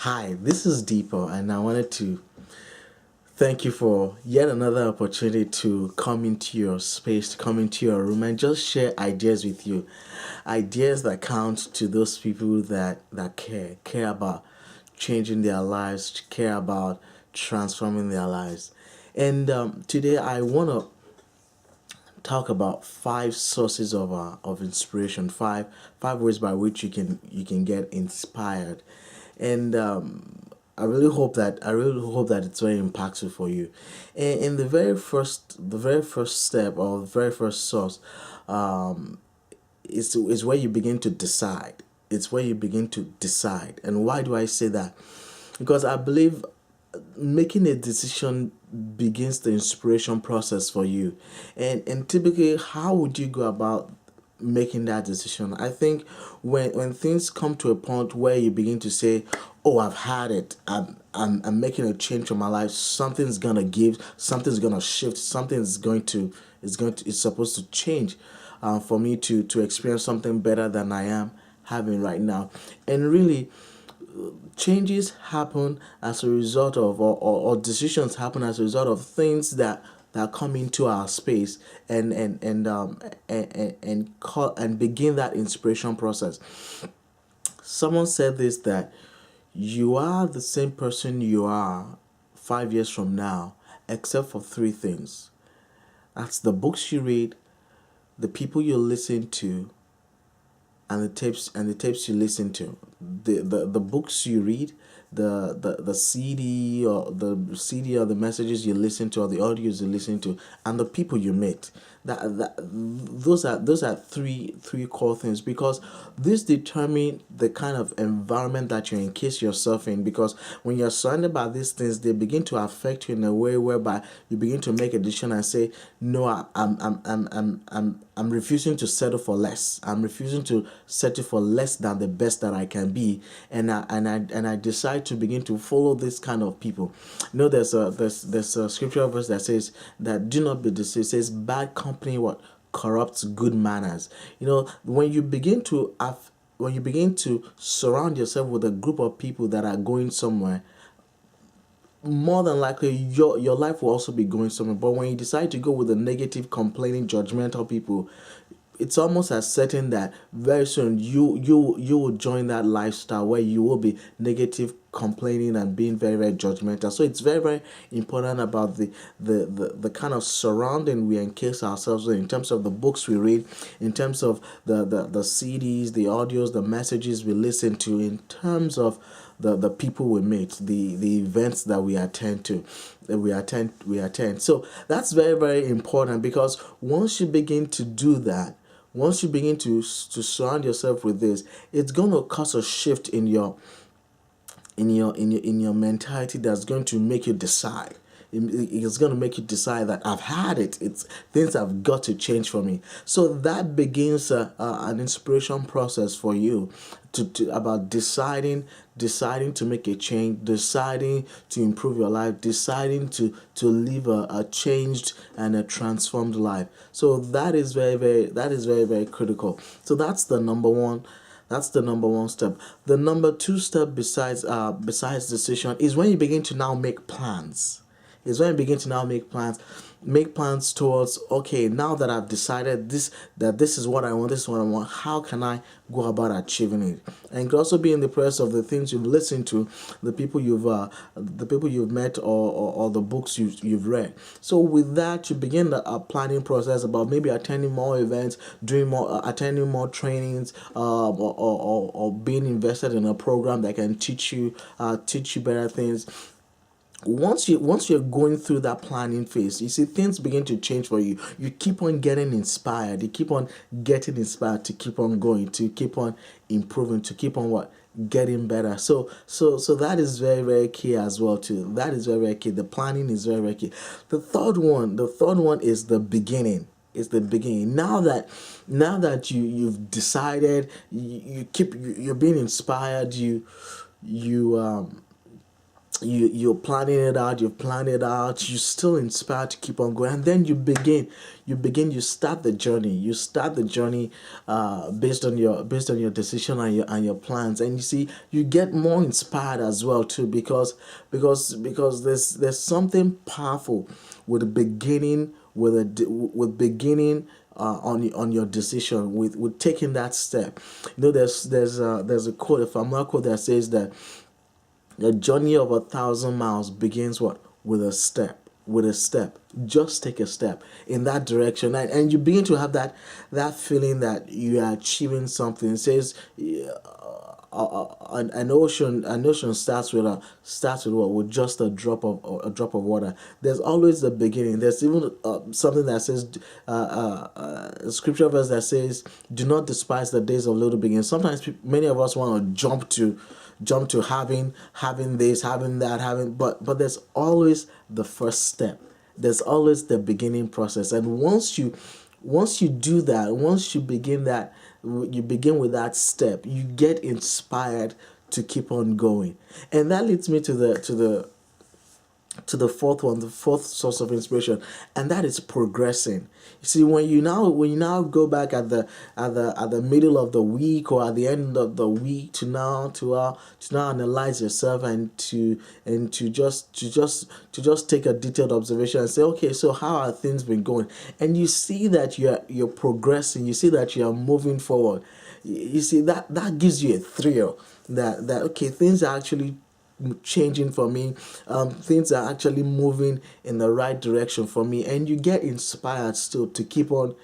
Hi, this is Deepo, and I wanted to thank you for yet another opportunity to come into your space, to come into your room, and just share ideas with you. Ideas that count to those people that care about changing their lives, care about transforming their lives. And today I want to talk about five sources of inspiration, five ways by which you can get inspired, and I really hope that it's very impactful for you. And the very first step or the very first source is where you begin to decide. It's where you begin to decide. And why do I say that? Because I believe making a decision begins the inspiration process for you. And typically, how would you go about making that decision? I think when things come to a point where you begin to say, oh, I've had it, I'm making a change for my life, something's gonna give, something's gonna shift, something's going to it's supposed to change, for me to experience something better than I am having right now. And really, changes happen as a result of, or decisions happen as a result of things that come into our space, and begin that inspiration process. Someone said this, that you are the same person you are 5 years from now, except for three things. That's the books you read, the people you listen to, and the tapes you listen to. The books you read, the CD or the messages you listen to, or the audios you listen to, and the people you meet. Those are three core things, because this determine the kind of environment that you encase yourself in. Because when you're surrounded by these things, they begin to affect you in a way whereby you begin to make a decision and say, no, I'm refusing to settle for less. I'm refusing to settle for less than the best that I can be, and I decide to begin to follow this kind of people. There's a scripture verse that says that do not be deceived. It says bad company what corrupts good manners. When you begin to surround yourself with a group of people that are going somewhere, more than likely your life will also be going somewhere. But when you decide to go with the negative, complaining, judgmental people, it's almost as certain that very soon you will join that lifestyle where you will be negative, complaining, and being very, very judgmental. So it's very, very important about the kind of surrounding we encase ourselves in terms of the books we read, in terms of the CDs, the audios, the messages we listen to, in terms of the people we meet, the events that we attend. So that's very, very important, because once you begin to do that, once you begin to surround yourself with this, it's going to cause a shift in your mentality that's going to make you decide. It's going to make you decide that I've had it. It's things have got to change for me. So that begins an inspiration process for you to about deciding to make a change, deciding to improve your life, deciding to live a changed and a transformed life. So that is very critical. So that's the number one step. The number two step, besides decision, is when you begin to now make plans. Is when you begin to now make plans towards, okay, now that I've decided this is what I want, this is what I want, how can I go about achieving it? And it could also be in the process of the things you've listened to, the people you've met, or the books you've read. So with that, you begin the planning process about maybe attending more events, attending more trainings, or being invested in a program that can teach you better things. Once you're going through that planning phase, you see things begin to change for you. You keep on getting inspired. You keep on getting inspired to keep on going, to keep on improving, to keep on what getting better. So that is very, very key as well too. That is very, very key. The planning is very, very key. The third one is the beginning. It's the beginning. Now that you've decided, you're being inspired. You you're planning it out, you've planned it out, you're still inspired to keep on going, and then you start the journey, based on your decision and your plans. And you see, you get more inspired as well too, because there's something powerful with beginning with beginning on your decision, with taking that step. There's a quote, a familiar quote, that says that the journey of 1,000 miles begins what? With a step. With a step. Just take a step in that direction, and you begin to have that feeling that you are achieving something. It says, an ocean starts with what? With just a drop of water. There's always the beginning. There's even something that says, a scripture verse that says, "Do not despise the days of little beginnings." Sometimes many of us want to jump to having this, having that, but there's always the first step. There's always the beginning process. And once you do that, once you begin that, you begin with that step, you get inspired to keep on going. And that leads me to the fourth one, the fourth source of inspiration, and that is progressing. You see, when you now go back at the middle of the week, or at the end of the week, to now analyze yourself, and to just take a detailed observation and say, okay, so how are things been going? And you see that you're progressing. You see that you are moving forward. You see that gives you a thrill, that okay, things are actually changing for me. Things are actually moving in the right direction for me, and you get inspired still to keep on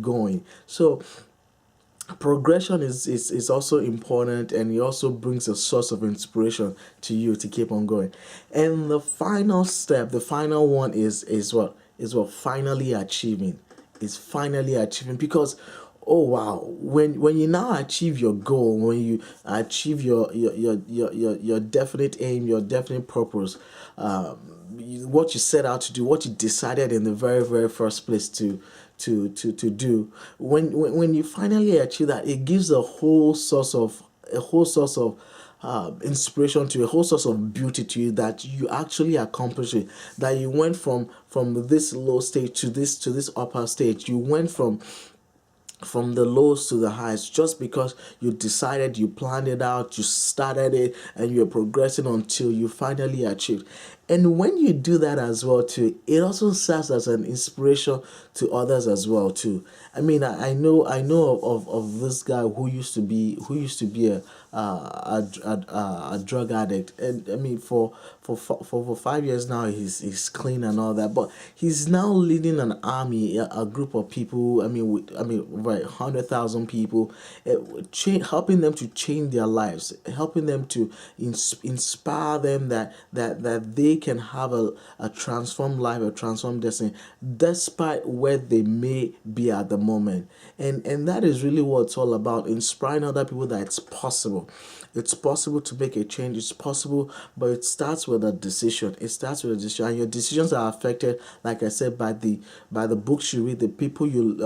going. So progression is also important, and it also brings a source of inspiration to you to keep on going. And the final step, the final one, is what finally achieving, because, oh wow, when you now achieve your goal, when you achieve your definite aim, your definite purpose, what you set out to do, what you decided in the very, very first place to do, when you finally achieve that, it gives a whole source of inspiration to you, a whole source of beauty to you, that you actually accomplished it, that you went from this low stage to this upper stage. You went from the lows to the highs, just because you decided, you planned it out, you started it, and you're progressing until you finally achieved. And when you do that as well too, it also serves as an inspiration to others as well too. I mean, I know of this guy who used to be a drug addict. And I mean, for 5 years now, he's clean and all that, but he's now leading an army, a group of people. Right, 100,000 people, helping them to change their lives, helping them to inspire them, that they can have a transformed life, a transformed destiny, despite where they may be at the moment. And that is really what it's all about: inspiring other people that it's possible. It's possible to make a change. It's possible, but it starts with a decision. And your decisions are affected, like I said, by the books you read, the people you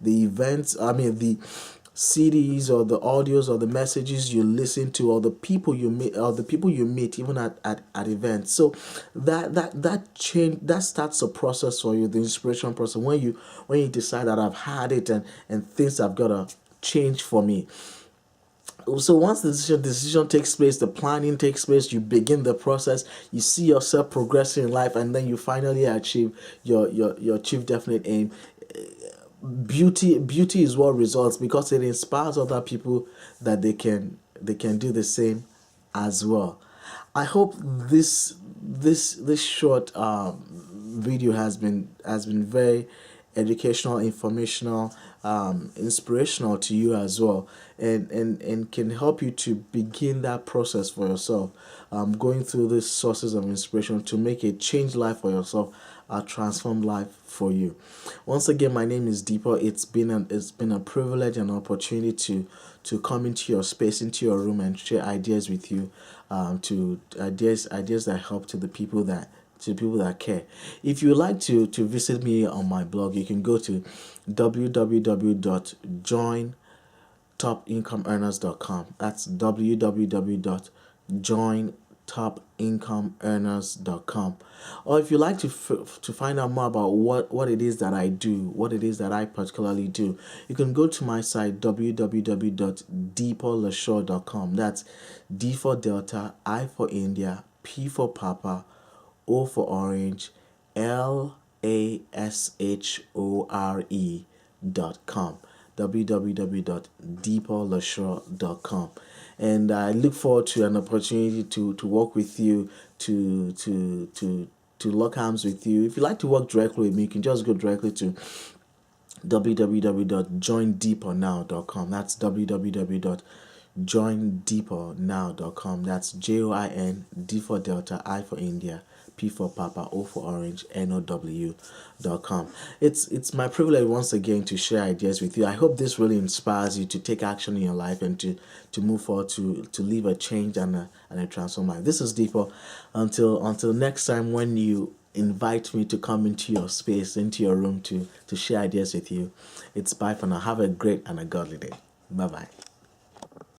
the events. I mean, the CDs, or the audios, or the messages you listen to, or the people you meet, even at events. So that change, that starts a process for you, the inspiration process, when you decide that I've had it, and things have got to change for me. So once the decision takes place, the planning takes place, you begin the process, you see yourself progressing in life, and then you finally achieve your chief definite aim. Beauty is what results, because it inspires other people that they can do the same as well. I hope this short video has been very educational, informational, inspirational to you as well, and can help you to begin that process for yourself, going through these sources of inspiration to make a changed life for yourself, a transformed life for you. Once again, my name is Deepa. It's been a privilege and opportunity to come into your space, into your room, and share ideas with you, to ideas that help to the people that care. If you would like to visit me on my blog, you can go to www.join jointopincomeearners.com. That's www.jointopincomeearners.com. Or if you like to find out more about what it is that I do, what it is that I particularly do, you can go to my site www.deeperlashore.com. That's D for Delta, I for India, P for Papa, O for Orange, LASHORE.com. www.deeperlashore.com. And I look forward to an opportunity to work with you, to lock arms with you. If you like to work directly with me, you can just go directly to www.joindeepernow.com. That's www.joindeepernow.com. That's JOIN, D for Delta, I for India, P for Papa, O for Orange, NOW.com. It's my privilege once again to share ideas with you. I hope this really inspires you to take action in your life and to move forward, to live a change and a transformed life. This is Deeper. Until next time, when you invite me to come into your space, into your room to share ideas with you, it's bye for now. Have a great and a godly day. Bye bye.